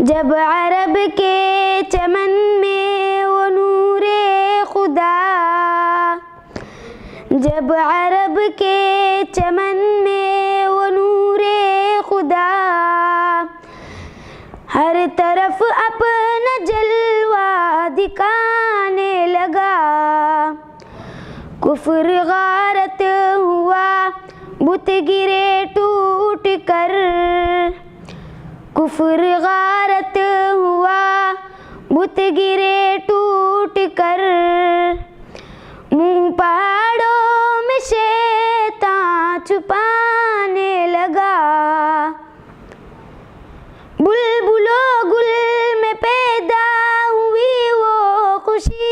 जब अरब के चमन में वो नूरे खुदा, जब अरब के चमन में वो नूरे खुदा हर तरफ अपना जलवा दिखाने लगा। कुफ्र गारत हुआ, बुत गिरे टूट कर, कुफ्र गारत हुआ, बुत गिरे टूट कर, मुँह पहाड़ों में शैतान छुपाने लगा। बुलबुलो गुल में पैदा हुई वो खुशी,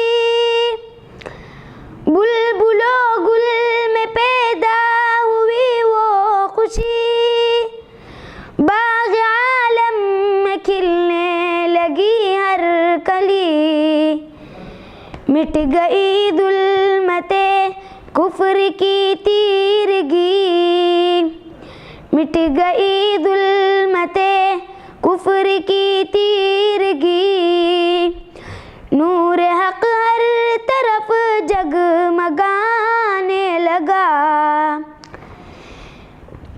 बुलबुलो गुल में पैदा हुई वो खुशी, बाग़ आलम में खिलने लगी हर कली। मिट गई दुल्मते कुफ्र की तीरगी, मिट गई दुल्मते कुफ्र की तीरगी। नूर हक हर तरफ जगमगाने लगा।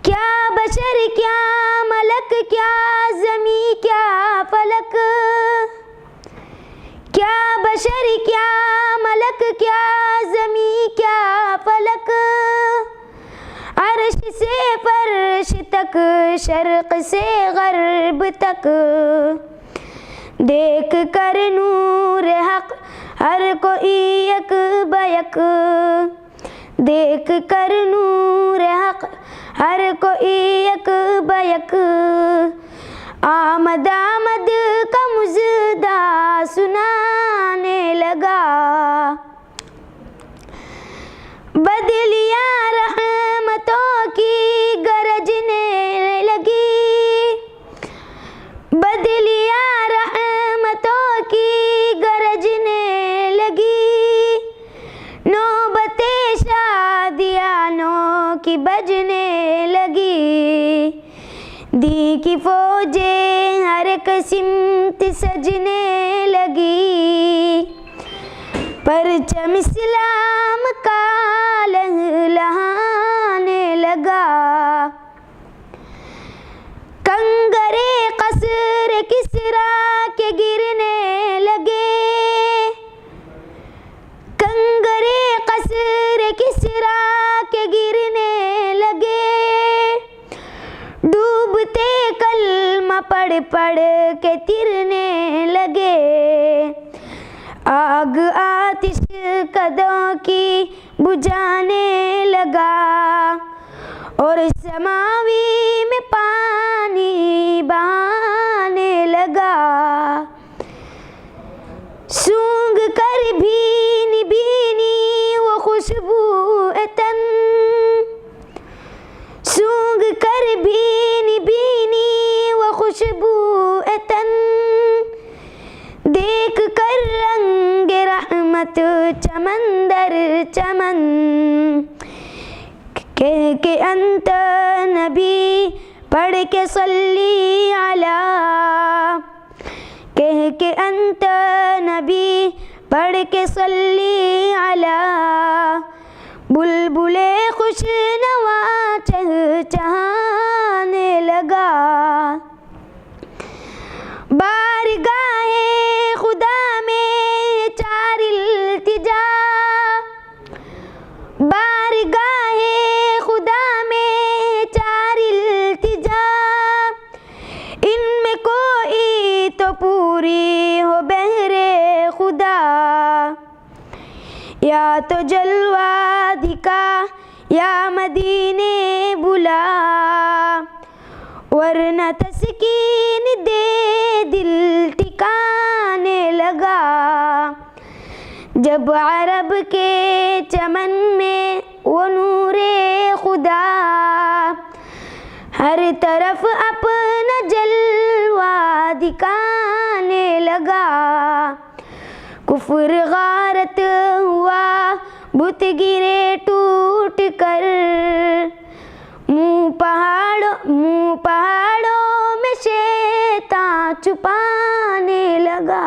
क्या बशर क्या मलक, क्या ज़मी क्या फलक, क्या बशर क्या मलक, क्या ज़मी क्या फलक, अर्श से फर्श तक, शर्क़ से ग़र्ब तक, देख कर नूर हक हर कोई यक बयक, देख कर नूर हक हर कोई यक बयक। आमद आमद का मुजदा सुनाने लगा। बदलियाँ रहमतों की गरजने लगी, बदलियाँ रहमतों की गरजने लगी। नौबते शादियानों की बजने लगी। दी की फौजें हर एक सिमत सजने लगी। परचम इस्लाम का लहलहाने लगा। कंगरे कसर किसरा के गिरने लगे, कंगरे कसर किसरा के गिरने लगे। डूबते कलमा पढ़ पढ़ के तिरने लगे। आग आतिश कदों की बुझाने लगा, और समावी में पानी बहाने लगा। सूंघ कर भीनी भीनी वो खुशबू तन, सूंघ कर भीनी भीनी वो खुशबू तन, देख कर रंग रहमत चमंदर चमन। कह के अंत नबी पढ़ के सल्ली अला, कह के अंत नबी पढ़ के सल्ली अला। बुलबुले खुश नवा चहचहाने लगा। बारगाहे खुदा में चार इल्तिजा, बारगाहे खुदा में चार इल्तिजा। इनमें कोई तो पूरी हो बहरे खुदा। या तो जलवा दिखा या मदीने बुला, वरना तस्कीन दे दिल टिकाने लगा। जब अरब के चमन में वो नूरे खुदा हर तरफ अपना जलवा दिखाने लगा। कुफ्र गारत हुआ, बुत गिरे टूट कर, मुँह पहाड़ों में शैतान छुपाने लगा।